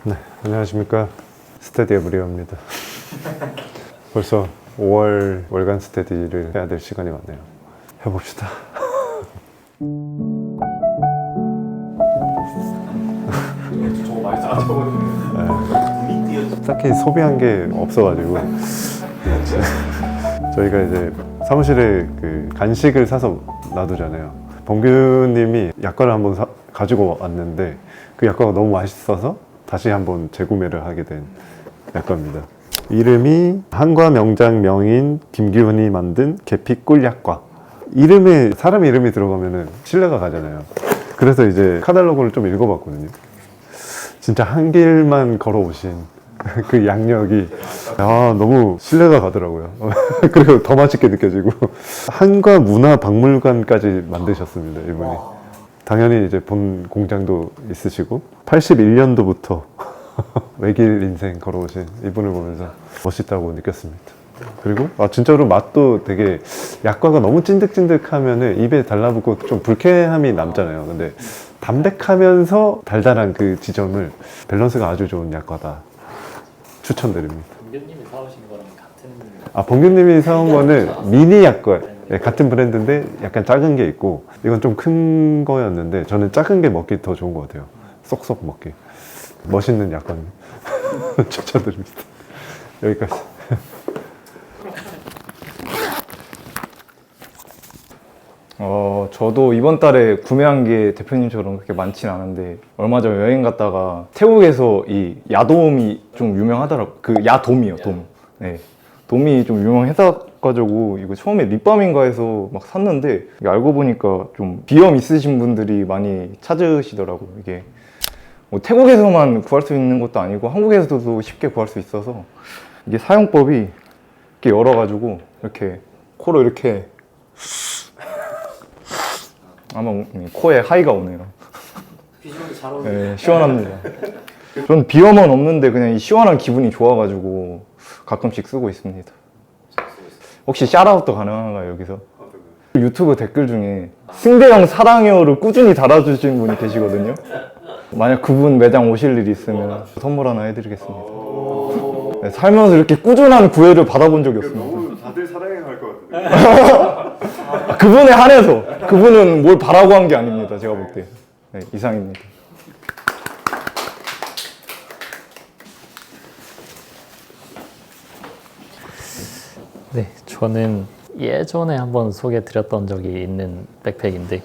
네, 안녕하십니까. 스테디 에브리오입니다. 벌써 5월 월간 스테디를 해야 될 시간이 왔네요. 해봅시다. 저거 많이 짜져버리네. 딱히 소비한 게 없어가지고 저희가 이제 사무실에 그 간식을 사서 놔두잖아요. 범규님이 약과를 한번 가지고 왔는데 그 약과가 너무 맛있어서 다시 한번 재구매를 하게 된 약과입니다. 이름이 한과 명장 명인 김기훈이 만든 계피 꿀약과. 이름에 사람 이름이 들어가면은 신뢰가 가잖아요. 그래서 이제 카탈로그를 좀 읽어봤거든요. 진짜 한 길만 걸어오신 그 양력이 너무 신뢰가 가더라고요. 그리고 더 맛있게 느껴지고 한과 문화박물관까지 만드셨습니다, 이분이. 당연히 이제 본 공장도 있으시고 81년도부터 외길 인생 걸어오신 이분을 보면서 멋있다고 느꼈습니다. 그리고 진짜로 맛도 되게, 약과가 너무 찐득찐득하면은 입에 달라붙고 좀 불쾌함이 남잖아요. 근데 담백하면서 달달한 그 지점을, 밸런스가 아주 좋은 약과다. 추천드립니다. 범규님이 사오신 거랑 같은. 범규님이 사온 거는 미니 약과, 네, 같은 브랜드인데 약간 작은 게 있고, 이건 좀 큰 거였는데 저는 작은 게 먹기 더 좋은 것 같아요. 쏙쏙 먹기. 멋있는 약과입니다. 추천드립니다. 여기까지. 저도 이번 달에 구매한 게 대표님처럼 그렇게 많진 않은데, 얼마 전 여행 갔다가 태국에서 이 야돔이 좀 유명하더라고요. 그 야돔이요, 돔. 네. 돔이 좀 유명해서가지고 이거 처음에 립밤인가 해서 막 샀는데, 이게 알고 보니까 좀 비염 있으신 분들이 많이 찾으시더라고요. 이게 뭐 태국에서만 구할 수 있는 것도 아니고 한국에서도 쉽게 구할 수 있어서, 이게 사용법이 이렇게 열어가지고 이렇게 코로 이렇게, 아마 코에 하이가 오네요. 비주얼이 잘 어울리네. 네, 시원합니다. 전 비염은 없는데 그냥 이 시원한 기분이 좋아가지고 가끔씩 쓰고 있습니다. 혹시 샤라웃도 가능한가요, 여기서? 유튜브 댓글 중에 승대형 사랑해요를 꾸준히 달아주신 분이 계시거든요. 만약 그분 매장 오실 일이 있으면 선물 하나 해드리겠습니다. 네, 살면서 이렇게 꾸준한 구애를 받아본 적이 없습니다. 너무 다들 사랑해 갈 것 같은데. 그분에 한해서, 그분은 뭘 바라고 한 게 아닙니다, 제가 볼 때. 네, 이상입니다. 네, 저는 예전에 한번 소개해드렸던 적이 있는 백팩인데,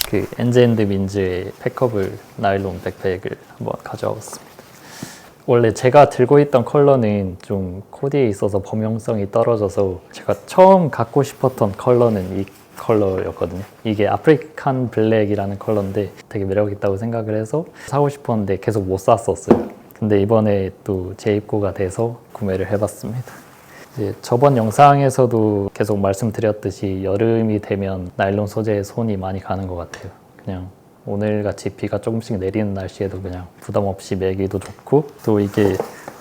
그 엔즈앤드민즈의 팩커블 나일론 백팩을 한번 가져와 봤습니다. 원래 제가 들고 있던 컬러는 좀 코디에 있어서 범용성이 떨어져서 제가 처음 갖고 싶었던 컬러는 이 컬러였거든요. 이게 아프리칸 블랙이라는 컬러인데 되게 매력있다고 생각을 해서 사고 싶었는데 계속 못 샀었어요. 근데 이번에 또 재입고가 돼서 구매를 해봤습니다. 이제 저번 영상에서도 계속 말씀드렸듯이 여름이 되면 나일론 소재에 손이 많이 가는 것 같아요. 그냥 오늘같이 비가 조금씩 내리는 날씨에도 그냥 부담 없이 매기도 좋고, 또 이게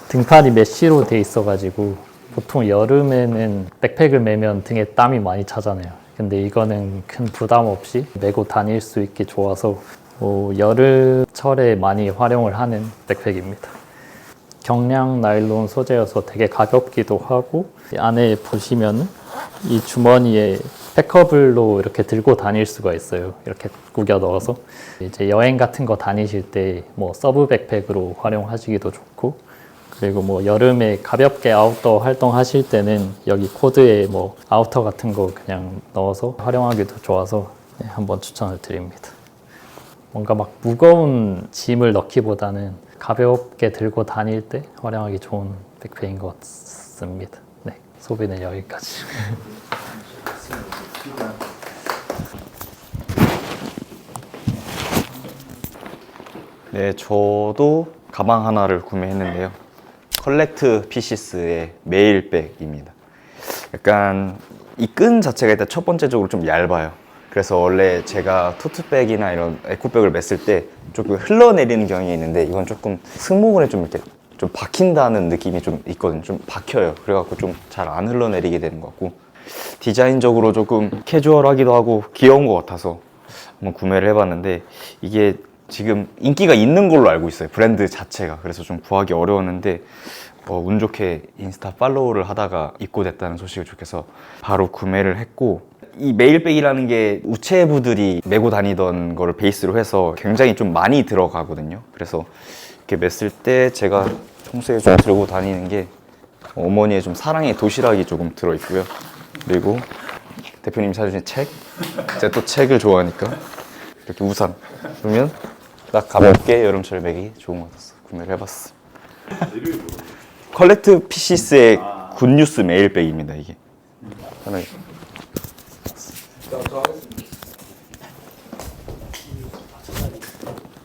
등판이 메쉬로 돼 있어가지고 보통 여름에는 백팩을 매면 등에 땀이 많이 차잖아요. 근데 이거는 큰 부담 없이 메고 다닐 수 있게 좋아서 여름철에 많이 활용을 하는 백팩입니다. 경량 나일론 소재여서 되게 가볍기도 하고, 안에 보시면 이 주머니에 팩커블로 이렇게 들고 다닐 수가 있어요. 이렇게 구겨 넣어서 이제 여행 같은 거 다니실 때 뭐 서브 백팩으로 활용하시기도 좋고, 그리고 뭐 여름에 가볍게 아웃도어 활동하실 때는 여기 코드에 뭐 아우터 같은 거 그냥 넣어서 활용하기도 좋아서 한번 추천을 드립니다. 뭔가 막 무거운 짐을 넣기보다는 가볍게 들고 다닐 때 활용하기 좋은 백팩인 것 같습니다. 네, 소비는 여기까지. 네, 저도 가방 하나를 구매했는데요. 컬렉트 피시스의 메일백입니다. 약간 이 끈 자체가 일단 첫 번째적으로 좀 얇아요. 그래서 원래 제가 토트백이나 이런 에코백을 맸을 때 조금 흘러내리는 경향이 있는데, 이건 조금 승모근에 좀 이렇게 좀 박힌다는 느낌이 좀 있거든요. 좀 박혀요. 그래갖고 좀 잘 안 흘러내리게 되는 것 같고, 디자인적으로 조금 캐주얼하기도 하고 귀여운 것 같아서 한번 구매를 해봤는데, 이게 지금 인기가 있는 걸로 알고 있어요. 브랜드 자체가. 그래서 좀 구하기 어려웠는데 운 좋게 인스타 팔로우를 하다가 입고됐다는 소식을 좋게서 바로 구매를 했고, 이 메일백이라는 게 우체부들이 메고 다니던 거를 베이스로 해서 굉장히 좀 많이 들어가거든요. 그래서 이렇게 맸을 때 제가 평소에 좀 들고 다니는 게 어머니의 좀 사랑의 도시락이 조금 들어있고요. 그리고 대표님이 사주신 책, 제가 또 책을 좋아하니까 이렇게 우산. 그러면 딱 가볍게 여름철 매기 좋은 것 같아서 구매를 해봤어. 컬렉트 피시스의 굿뉴스 메일백입니다. 이게 하나.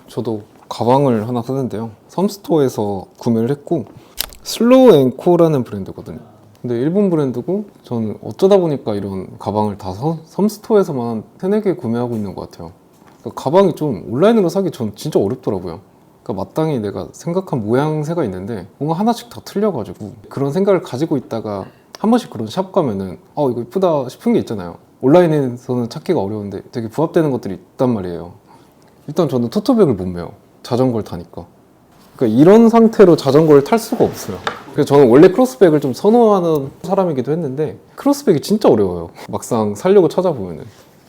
저도 가방을 하나 샀는데요. 섬스토어에서 구매를 했고, 슬로우 앤코라는 브랜드거든요. 근데 일본 브랜드고, 저는 어쩌다 보니까 이런 가방을 다 섬스토어에서만 한 3-4개 구매하고 있는 것 같아요. 그러니까 가방이 좀 온라인으로 사기 전 진짜 어렵더라고요. 그러니까 마땅히 내가 생각한 모양새가 있는데 뭔가 하나씩 다 틀려가지고, 그런 생각을 가지고 있다가 한 번씩 그런 샵 가면은 이거 이쁘다 싶은 게 있잖아요. 온라인에서는 찾기가 어려운데 되게 부합되는 것들이 있단 말이에요. 일단 저는 토트백을 못 메요. 자전거를 타니까. 그러니까 이런 상태로 자전거를 탈 수가 없어요. 그래서 저는 원래 크로스백을 좀 선호하는 사람이기도 했는데, 크로스백이 진짜 어려워요. 막상 사려고 찾아보면은.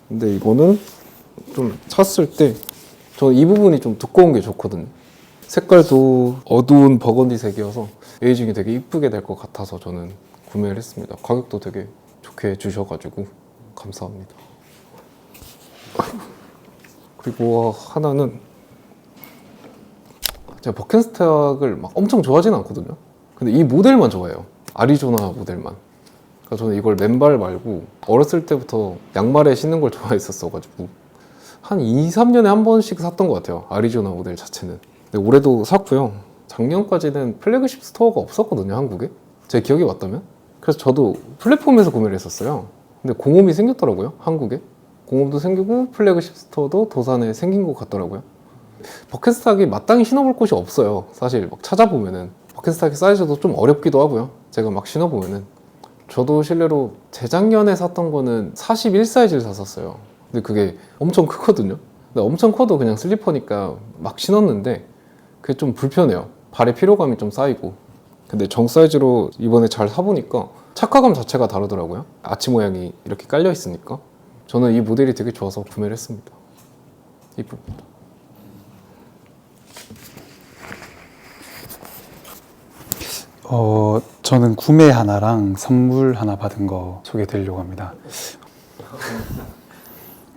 근데 이거는 좀 찼을 때 저는 이 부분이 좀 두꺼운 게 좋거든요. 색깔도 어두운 버건디색이어서 에이징이 되게 이쁘게 될 것 같아서 저는 구매를 했습니다. 가격도 되게 좋게 주셔가지고 감사합니다. 그리고 하나는, 제가 버켄스탁을 막 엄청 좋아하진 않거든요. 근데 이 모델만 좋아해요. 아리조나 모델만. 그러니까 저는 이걸 맨발 말고 어렸을 때부터 양말에 신는 걸 좋아했었어가지고 한 2-3년에 한 번씩 샀던 것 같아요. 아리조나 모델 자체는. 근데 올해도 샀고요. 작년까지는 플래그십 스토어가 없었거든요, 한국에. 제 기억이 맞다면. 그래서 저도 플랫폼에서 구매를 했었어요. 근데 공홈이 생겼더라고요, 한국에. 공홈도 생기고 플래그십 스토어도 도산에 생긴 것 같더라고요. 버켄스탁이 마땅히 신어볼 곳이 없어요. 사실 막 찾아보면은 버켄스탁의 사이즈도 좀 어렵기도 하고요. 제가 막 신어보면은. 저도 실례로 재작년에 샀던 거는 41 사이즈를 샀었어요. 근데 그게 엄청 크거든요. 근데 엄청 커도 그냥 슬리퍼니까 막 신었는데 그게 좀 불편해요. 발에 피로감이 좀 쌓이고. 근데 정 사이즈로 이번에 잘 사보니까 착화감 자체가 다르더라고요. 아치 모양이 이렇게 깔려 있으니까. 저는 이 모델이 되게 좋아서 구매를 했습니다. 이쁩니다. 저는 구매 하나랑 선물 하나 받은 거 소개해 드리려고 합니다.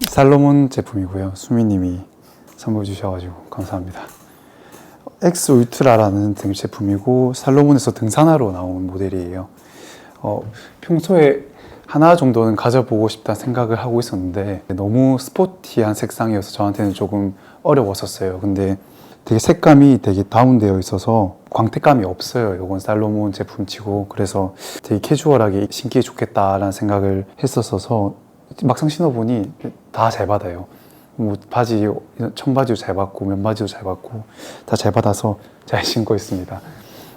살로몬 제품이고요. 수미님이 선물 주셔가지고 감사합니다. 엑스 울트라라는 등 제품이고 살로몬에서 등산화로 나온 모델이에요. 평소에 하나 정도는 가져보고 싶다는 생각을 하고 있었는데 너무 스포티한 색상이어서 저한테는 조금 어려웠었어요. 근데 되게 색감이 되게 다운되어 있어서 광택감이 없어요. 이건 살로몬 제품치고. 그래서 되게 캐주얼하게 신기해 좋겠다라는 생각을 했었어서 막상 신어보니 다 잘 받아요. 뭐 바지, 청바지도 잘 받고 면바지도 잘 받고 다 잘 받아서 잘 신고 있습니다.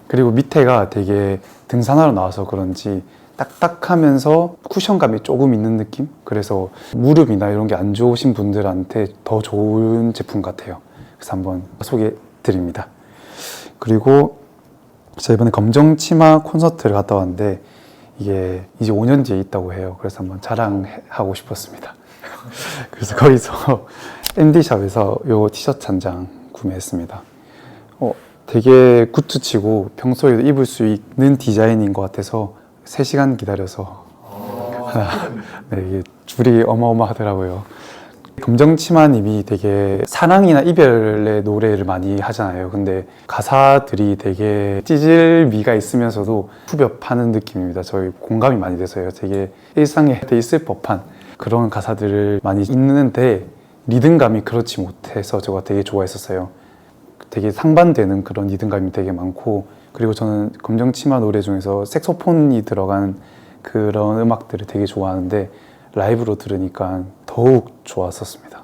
그리고 밑에가 되게 등산화로 나와서 그런지 딱딱하면서 쿠션감이 조금 있는 느낌? 그래서 무릎이나 이런 게 안 좋으신 분들한테 더 좋은 제품 같아요. 그래서 한번 소개해 드립니다. 그리고 제가 이번에 검정 치마 콘서트를 갔다 왔는데 이게 이제 5년 뒤에 있다고 해요. 그래서 한번 자랑하고 싶었습니다. 그래서 거기서 MD샵에서 요 티셔츠 한 장 구매했습니다. 되게 굿즈치고 평소에도 입을 수 있는 디자인인 것 같아서 3시간 기다려서 네, 이게 줄이 어마어마하더라고요. 검정치마님이 되게 사랑이나 이별의 노래를 많이 하잖아요. 근데 가사들이 되게 찌질미가 있으면서도 후벼 파는 느낌입니다. 저희 공감이 많이 돼서요. 되게 일상에 있을 법한 그런 가사들을 많이 있는데 리듬감이 그렇지 못해서 제가 되게 좋아했었어요. 되게 상반되는 그런 리듬감이 되게 많고, 그리고 저는 검정치마 노래 중에서 색소폰이 들어간 그런 음악들을 되게 좋아하는데 라이브로 들으니까 더욱 좋았었습니다.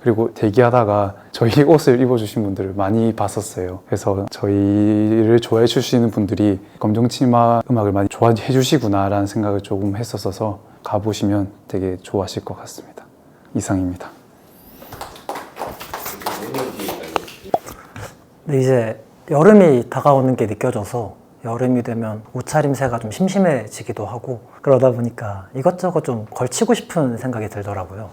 그리고 대기하다가 저희 옷을 입어주신 분들을 많이 봤었어요. 그래서 저희를 좋아해 주시는 분들이 검정치마 음악을 많이 좋아해 주시구나 라는 생각을 조금 했었어서 가보시면 되게 좋아하실 것 같습니다. 이상입니다. 근데 이제 여름이 다가오는 게 느껴져서 여름이 되면 옷차림새가 좀 심심해지기도 하고 그러다 보니까 이것저것 좀 걸치고 싶은 생각이 들더라고요.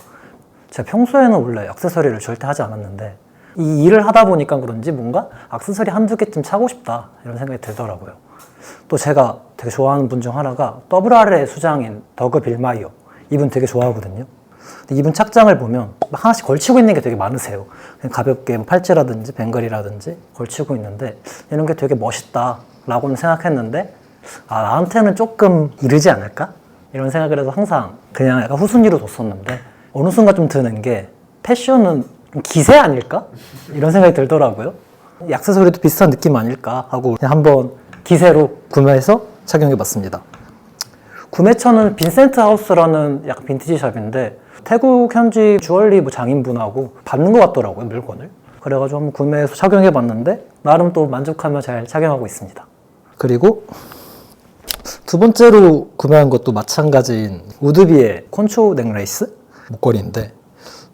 제가 평소에는 원래 액세서리를 절대 하지 않았는데 이 일을 하다 보니까 그런지 뭔가 액세서리 한두 개쯤 차고 싶다 이런 생각이 들더라고요. 또 제가 되게 좋아하는 분 중 하나가 WR의 수장인 더그 빌마이어, 이분 되게 좋아하거든요. 근데 이분 착장을 보면 하나씩 걸치고 있는 게 되게 많으세요. 그냥 가볍게 뭐 팔찌라든지 뱅글이라든지 걸치고 있는데 이런 게 되게 멋있다라고는 생각했는데 나한테는 조금 이르지 않을까? 이런 생각을 해서 항상 그냥 약간 후순위로 뒀었는데 어느 순간 좀 드는 게 패션은 좀 기세 아닐까? 이런 생각이 들더라고요. 이 액세서리도 비슷한 느낌 아닐까 하고 그냥 한번 기세로 구매해서 착용해봤습니다. 구매처는 빈센트 하우스라는 약간 빈티지 샵인데 태국 현지 주얼리 뭐 장인분하고 받는 것 같더라고요, 물건을. 그래가지고 한번 구매해서 착용해봤는데 나름 또 만족하며 잘 착용하고 있습니다. 그리고 두 번째로 구매한 것도 마찬가지인 우드비의 콘초 넥레이스 목걸이인데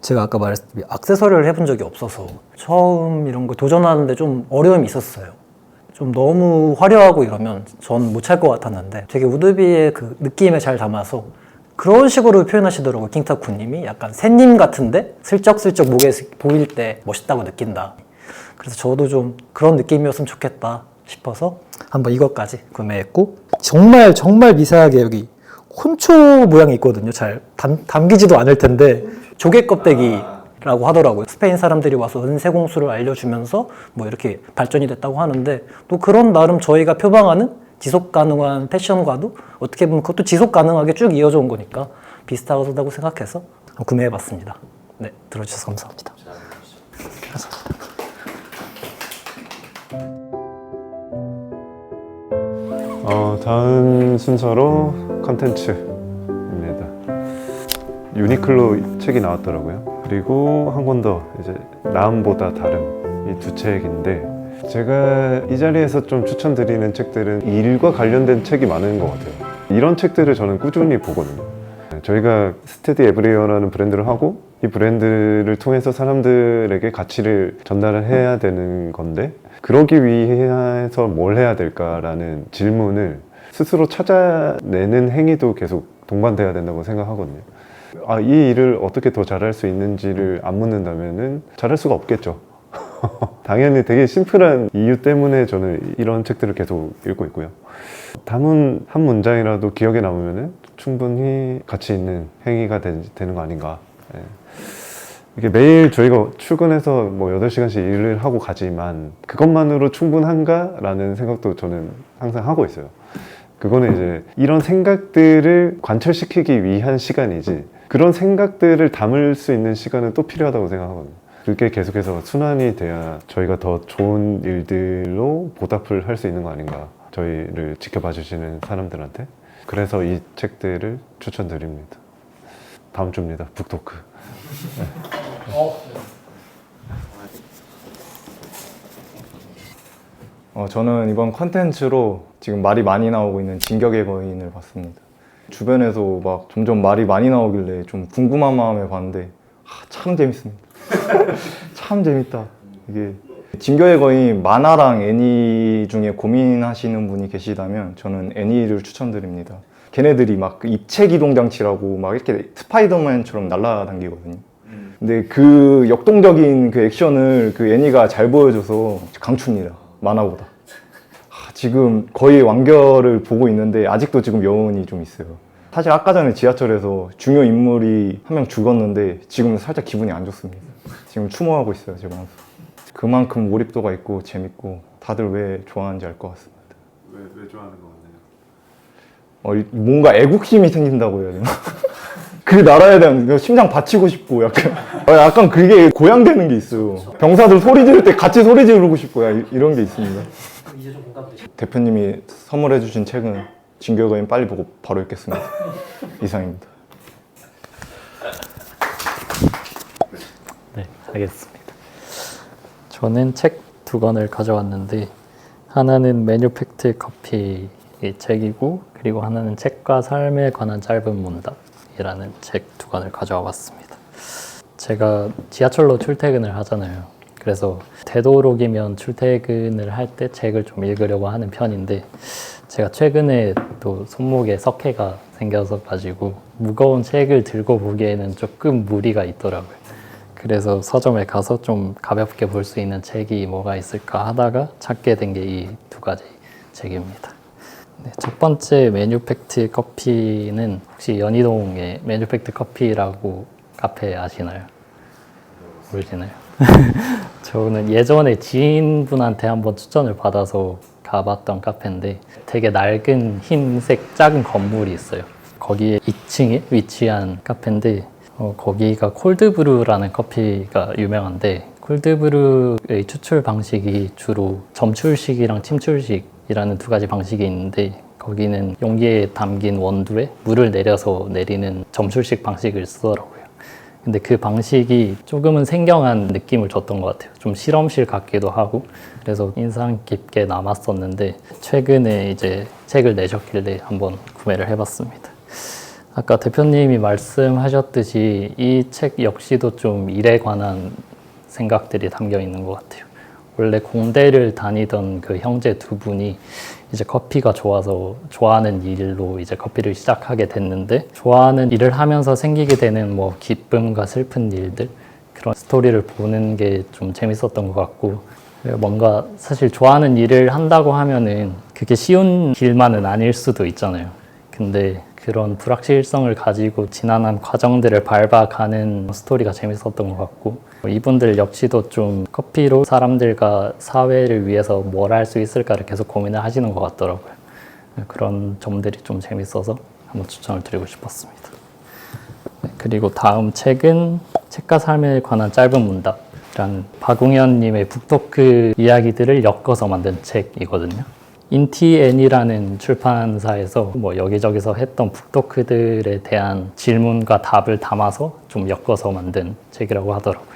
제가 아까 말했듯이 액세서리를 해본 적이 없어서 처음 이런 거 도전하는데 좀 어려움이 있었어요. 좀 너무 화려하고 이러면 전 못 찰 것 같았는데 되게 우드비의 그 느낌에 잘 담아서 그런 식으로 표현하시더라고요. 킹타쿠님이 약간 새님 같은데 슬쩍슬쩍 목에 보일 때 멋있다고 느낀다. 그래서 저도 좀 그런 느낌이었으면 좋겠다 싶어서 한번 이것까지 구매했고 정말 미세하게 여기 콘초 모양이 있거든요. 잘 담기지도 않을 텐데 조개 껍데기라고 하더라고요. 스페인 사람들이 와서 은세공수를 알려주면서 뭐 이렇게 발전이 됐다고 하는데 또 그런 나름 저희가 표방하는 지속 가능한 패션과도 어떻게 보면 그것도 지속 가능하게 쭉 이어져 온 거니까 비슷하다고 생각해서 구매해봤습니다. 네, 들어주셔서 감사합니다. 다음 순서로 컨텐츠입니다. 유니클로 책이 나왔더라고요. 그리고 한 권 더 이제 나음보다 다름, 이 두 책인데 제가 이 자리에서 좀 추천드리는 책들은 일과 관련된 책이 많은 것 같아요. 이런 책들을 저는 꾸준히 보거든요. 저희가 스테디 에브리어라는 브랜드를 하고 이 브랜드를 통해서 사람들에게 가치를 전달을 해야 되는 건데 그러기 위해서 뭘 해야 될까라는 질문을 스스로 찾아내는 행위도 계속 동반돼야 된다고 생각하거든요. 이 일을 어떻게 더 잘할 수 있는지를 안 묻는다면은 잘할 수가 없겠죠. 당연히 되게 심플한 이유 때문에 저는 이런 책들을 계속 읽고 있고요. 단문 한 문장이라도 기억에 남으면은 충분히 가치 있는 행위가 되는 거 아닌가. 예. 이게 매일 저희가 출근해서 뭐 8시간씩 일을 하고 가지만 그것만으로 충분한가? 라는 생각도 저는 항상 하고 있어요. 그거는 이제 이런 생각들을 관철시키기 위한 시간이지 그런 생각들을 담을 수 있는 시간은 또 필요하다고 생각하거든요. 그게 계속해서 순환이 돼야 저희가 더 좋은 일들로 보답을 할 수 있는 거 아닌가. 저희를 지켜봐 주시는 사람들한테. 그래서 이 책들을 추천드립니다. 다음 주입니다. 북토크. 저는 이번 컨텐츠로 지금 말이 많이 나오고 있는 진격의 거인을 봤습니다. 주변에서 막 점점 말이 많이 나오길래 좀 궁금한 마음에 봤는데 참 재밌습니다. 참 재밌다. 이게 진격의 거인 만화랑 애니 중에 고민하시는 분이 계시다면 저는 애니를 추천드립니다. 걔네들이 막 그 입체 기동 장치라고 막 이렇게 스파이더맨처럼 날아다니거든요. 근데 그 역동적인 그 액션을 그 애니가 잘 보여줘서 강추입니다. 만화보다. 지금 거의 완결을 보고 있는데 아직도 지금 여운이 좀 있어요. 사실 아까 전에 지하철에서 중요 인물이 한 명 죽었는데 지금 살짝 기분이 안 좋습니다. 지금 추모하고 있어요, 제 마음속. 그만큼 몰입도가 있고 재밌고 다들 왜 좋아하는지 알 것 같습니다. 왜 좋아하는 거 같나요? 뭔가 애국심이 생긴다고 해야 되나? 그 나라에 대한 심장 바치고 싶고 약간 그게 고양되는 게 있어요. 병사들 소리 지를 때 같이 소리 지르고 싶고 이런 게 있습니다. 대표님이 선물해 주신 책은 진격의 거인 빨리 보고 바로 읽겠습니다. 이상입니다. 네, 알겠습니다. 저는 책 2권을 가져왔는데 하나는 매뉴팩트 커피의 책이고 그리고 하나는 책과 삶에 관한 짧은 문답이라는 책 2권을 가져와 봤습니다. 제가 지하철로 출퇴근을 하잖아요. 그래서 되도록이면 출퇴근을 할 때 책을 좀 읽으려고 하는 편인데 제가 최근에 또 손목에 석회가 생겨서 가지고 무거운 책을 들고 보기에는 조금 무리가 있더라고요. 그래서 서점에 가서 좀 가볍게 볼 수 있는 책이 뭐가 있을까 하다가 찾게 된 게 이 두 가지 책입니다. 네, 첫 번째 매뉴팩트 커피는 혹시 연희동에 매뉴팩트 커피라고 카페 아시나요? 모르시나요? 저는 예전에 지인분한테 한번 추천을 받아서 가봤던 카페인데 되게 낡은 흰색 작은 건물이 있어요. 거기에 2층에 위치한 카페인데 거기가 콜드브루라는 커피가 유명한데 콜드브루의 추출 방식이 주로 점출식이랑 침출식이라는 두 가지 방식이 있는데 거기는 용기에 담긴 원두에 물을 내려서 내리는 점출식 방식을 쓰더라고요. 근데 그 방식이 조금은 생경한 느낌을 줬던 것 같아요. 좀 실험실 같기도 하고 그래서 인상 깊게 남았었는데 최근에 이제 책을 내셨길래 한번 구매를 해봤습니다. 아까 대표님이 말씀하셨듯이 이 책 역시도 좀 일에 관한 생각들이 담겨 있는 것 같아요. 원래 공대를 다니던 그 형제 두 분이 이제 커피가 좋아서 좋아하는 일로 이제 커피를 시작하게 됐는데 좋아하는 일을 하면서 생기게 되는 뭐 기쁨과 슬픈 일들 그런 스토리를 보는 게 좀 재밌었던 것 같고 뭔가 사실 좋아하는 일을 한다고 하면은 그게 쉬운 길만은 아닐 수도 있잖아요. 근데 그런 불확실성을 가지고 지난한 과정들을 밟아가는 스토리가 재밌었던 것 같고 이분들 역시도 좀 커피로 사람들과 사회를 위해서 뭘 할 수 있을까를 계속 고민을 하시는 것 같더라고요. 그런 점들이 좀 재밌어서 한번 추천을 드리고 싶었습니다. 네, 그리고 다음 책은 책과 삶에 관한 짧은 문답이라는 박웅현님의 북토크 이야기들을 엮어서 만든 책이거든요. 인티앤이라는 출판사에서 뭐 여기저기서 했던 북토크들에 대한 질문과 답을 담아서 좀 엮어서 만든 책이라고 하더라고요.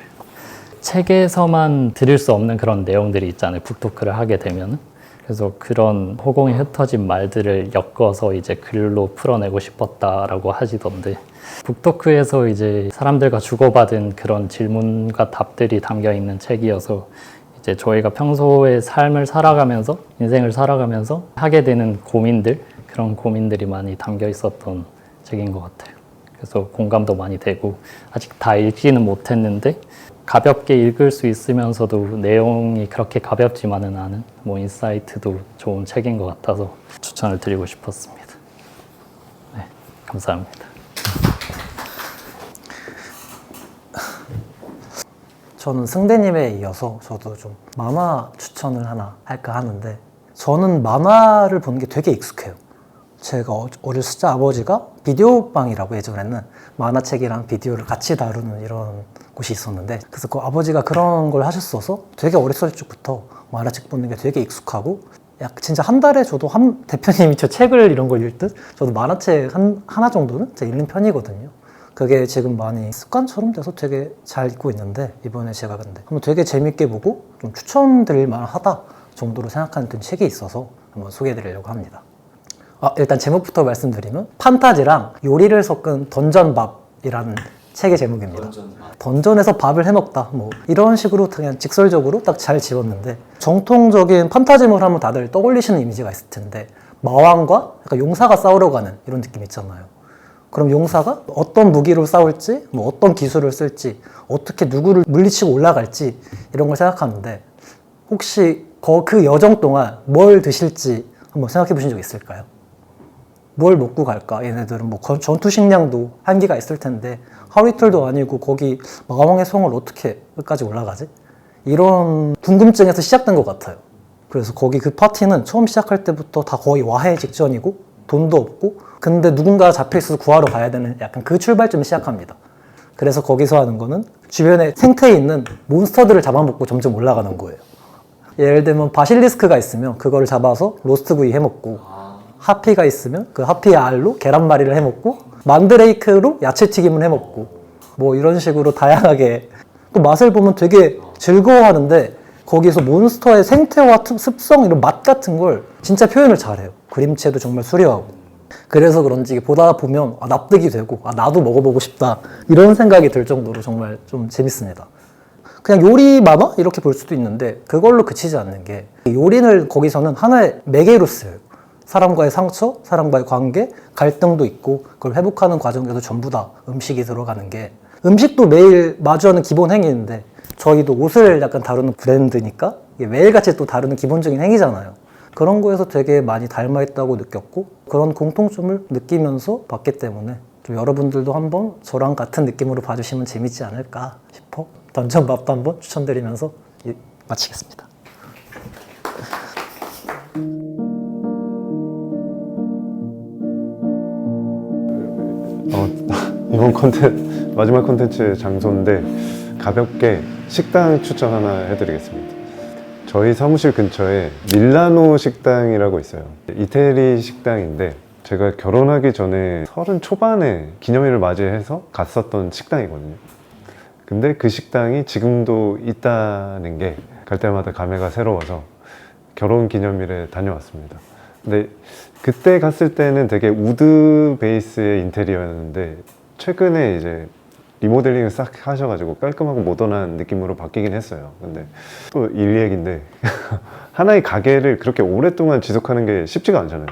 책에서만 들을 수 없는 그런 내용들이 있잖아요. 북토크를 하게 되면. 그래서 그런 허공에 흩어진 말들을 엮어서 이제 글로 풀어내고 싶었다라고 하시던데 북토크에서 이제 사람들과 주고받은 그런 질문과 답들이 담겨 있는 책이어서 이제 저희가 평소에 삶을 살아가면서 인생을 살아가면서 하게 되는 고민들 그런 고민들이 많이 담겨 있었던 책인 것 같아요. 그래서 공감도 많이 되고 아직 다 읽지는 못했는데 가볍게 읽을 수 있으면서도 내용이 그렇게 가볍지만은 않은 뭐 인사이트도 좋은 책인 것 같아서 추천을 드리고 싶었습니다. 네, 감사합니다. 저는 승대님에 이어서 저도 좀 만화 추천을 하나 할까 하는데 저는 만화를 보는 게 되게 익숙해요. 제가 어렸을 때 아버지가 비디오방이라고 예전에는 만화책이랑 비디오를 같이 다루는 이런 곳이 있었는데 그래서 그 아버지가 그런 걸 하셨어서 되게 어렸을 적부터 만화책 보는 게 되게 익숙하고 약 진짜 한 달에 저도 대표님이 저 책을 이런 걸 읽듯 저도 만화책 하나 정도는 제가 읽는 편이거든요. 그게 지금 많이 습관처럼 돼서 되게 잘 읽고 있는데 이번에 제가 근데 한번 되게 재밌게 보고 좀 추천드릴 만하다 정도로 생각하는 그 책이 있어서 한번 소개해드리려고 합니다. 일단 제목부터 말씀드리면 판타지랑 요리를 섞은 던전밥이라는 책의 제목입니다. 던전에서 밥을 해먹다 뭐 이런 식으로 그냥 직설적으로 딱 잘 지었는데 정통적인 판타지물 하면 다들 떠올리시는 이미지가 있을 텐데 마왕과 약간 용사가 싸우러 가는 이런 느낌 있잖아요. 그럼 용사가 어떤 무기로 싸울지, 뭐 어떤 기술을 쓸지, 어떻게 누구를 물리치고 올라갈지 이런 걸 생각하는데 혹시 그 여정 동안 뭘 드실지 한번 생각해 보신 적 있을까요? 뭘 먹고 갈까? 얘네들은 뭐 전투 식량도 한계가 있을 텐데 하루 이틀도 아니고 거기 마왕의 성을 어떻게 끝까지 올라가지? 이런 궁금증에서 시작된 것 같아요. 그래서 거기 그 파티는 처음 시작할 때부터 다 거의 와해 직전이고 돈도 없고 근데 누군가 잡혀있어서 구하러 가야 되는 약간 그 출발점이 시작합니다. 그래서 거기서 하는 거는 주변에 생태에 있는 몬스터들을 잡아먹고 점점 올라가는 거예요. 예를 들면 바실리스크가 있으면 그거를 잡아서 로스트구이 해먹고 하피가 있으면 그 하피의 알로 계란말이를 해먹고 만드레이크로 야채튀김을 해먹고 뭐 이런 식으로 다양하게 또 맛을 보면 되게 즐거워하는데 거기서 몬스터의 생태와 습성 이런 맛 같은 걸 진짜 표현을 잘해요. 그림체도 정말 수려하고 그래서 그런지 보다 보면 납득이 되고 나도 먹어보고 싶다 이런 생각이 들 정도로 정말 좀 재밌습니다. 그냥 요리 만화? 이렇게 볼 수도 있는데 그걸로 그치지 않는 게 요리를 거기서는 하나의 매개로 써요. 사람과의 상처, 사람과의 관계, 갈등도 있고 그걸 회복하는 과정에서 전부 다 음식이 들어가는 게 음식도 매일 마주하는 기본 행위인데 저희도 옷을 약간 다루는 브랜드니까 이게 매일같이 또 다루는 기본적인 행위잖아요. 그런 거에서 되게 많이 닮아있다고 느꼈고 그런 공통점을 느끼면서 봤기 때문에 좀 여러분들도 한번 저랑 같은 느낌으로 봐주시면 재밌지 않을까 싶어 던전밥도 한번 추천드리면서 마치겠습니다. 이번 마지막 콘텐츠 장소인데 가볍게 식당 추천 하나 해드리겠습니다. 저희 사무실 근처에 밀라노 식당이라고 있어요. 이태리 식당인데 제가 결혼하기 전에 30 초반에 기념일을 맞이해서 갔었던 식당이거든요. 근데 그 식당이 지금도 있다는 게 갈 때마다 감회가 새로워서 결혼 기념일에 다녀왔습니다. 근데 그때 갔을 때는 되게 우드 베이스의 인테리어였는데 최근에 이제 리모델링을 싹 하셔가지고 깔끔하고 모던한 느낌으로 바뀌긴 했어요. 근데 또 일 얘기인데 하나의 가게를 그렇게 오랫동안 지속하는 게 쉽지가 않잖아요.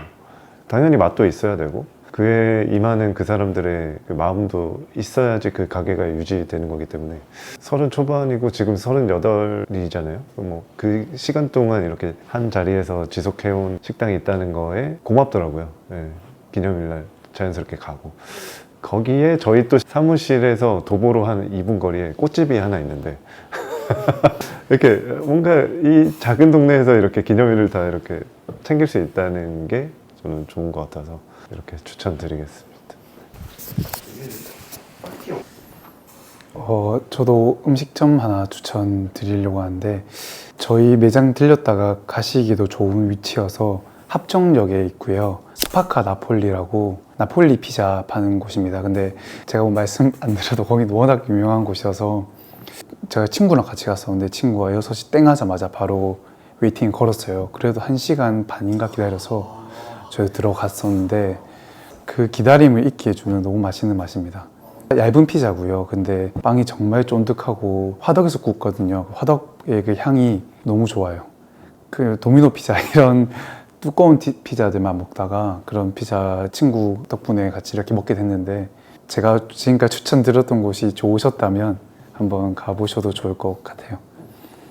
당연히 맛도 있어야 되고 그에 임하는 그 사람들의 그 마음도 있어야지 그 가게가 유지되는 거기 때문에 30 초반이고 지금 38이잖아요. 뭐 그 시간 동안 이렇게 한 자리에서 지속해온 식당이 있다는 거에 고맙더라고요. 예, 기념일날 자연스럽게 가고 거기에 저희 또 사무실에서 도보로 한 2분 거리에 꽃집이 하나 있는데 이렇게 뭔가 이 작은 동네에서 이렇게 기념일을 다 이렇게 챙길 수 있다는 게 저는 좋은 것 같아서 이렇게 추천드리겠습니다. 저도 음식점 하나 추천드리려고 하는데 저희 매장 들렸다가 가시기도 좋은 위치여서 합정역에 있고요. 스파카 나폴리라고 나폴리 피자 파는 곳입니다. 근데 제가 뭐 말씀 안 드려도 거긴 워낙 유명한 곳이어서 제가 친구랑 같이 갔었는데 친구가 6시 땡 하자마자 바로 웨이팅 걸었어요. 그래도 1시간 반인가 기다려서 저희 들어갔었는데 그 기다림을 잊게 해주는 너무 맛있는 맛입니다. 얇은 피자고요. 근데 빵이 정말 쫀득하고 화덕에서 굽거든요. 화덕의 그 향이 너무 좋아요. 그 도미노 피자 이런 두꺼운 피자들만 먹다가 그런 피자 친구 덕분에 같이 이렇게 먹게 됐는데 제가 지금까지 추천드렸던 곳이 좋으셨다면 한번 가보셔도 좋을 것 같아요.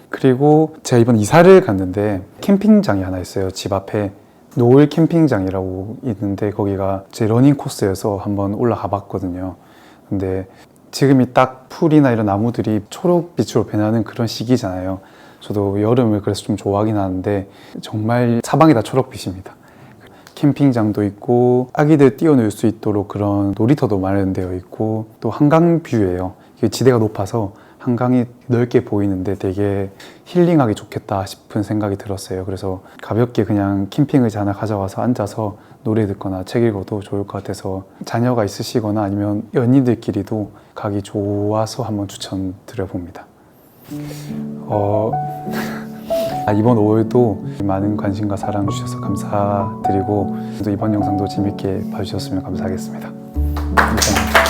그리고 제가 이번 이사를 갔는데 캠핑장이 하나 있어요. 집 앞에 노을 캠핑장이라고 있는데 거기가 제 러닝 코스여서 한번 올라가 봤거든요. 근데 지금이 딱 풀이나 이런 나무들이 초록빛으로 변하는 그런 시기잖아요. 저도 여름을 그래서 좀 좋아하긴 하는데 정말 사방이 다 초록빛입니다. 캠핑장도 있고 아기들 뛰어놀 수 있도록 그런 놀이터도 마련되어 있고 또 한강뷰예요. 지대가 높아서 한강이 넓게 보이는데 되게 힐링하기 좋겠다 싶은 생각이 들었어요. 그래서 가볍게 그냥 캠핑 의자 하나 가져와서 앉아서 노래 듣거나 책 읽어도 좋을 것 같아서 자녀가 있으시거나 아니면 연인들끼리도 가기 좋아서 한번 추천드려봅니다. 이번 5월도 많은 관심과 사랑 주셔서 감사드리고 또 이번 영상도 재밌게 봐주셨으면 감사하겠습니다. 감사합니다.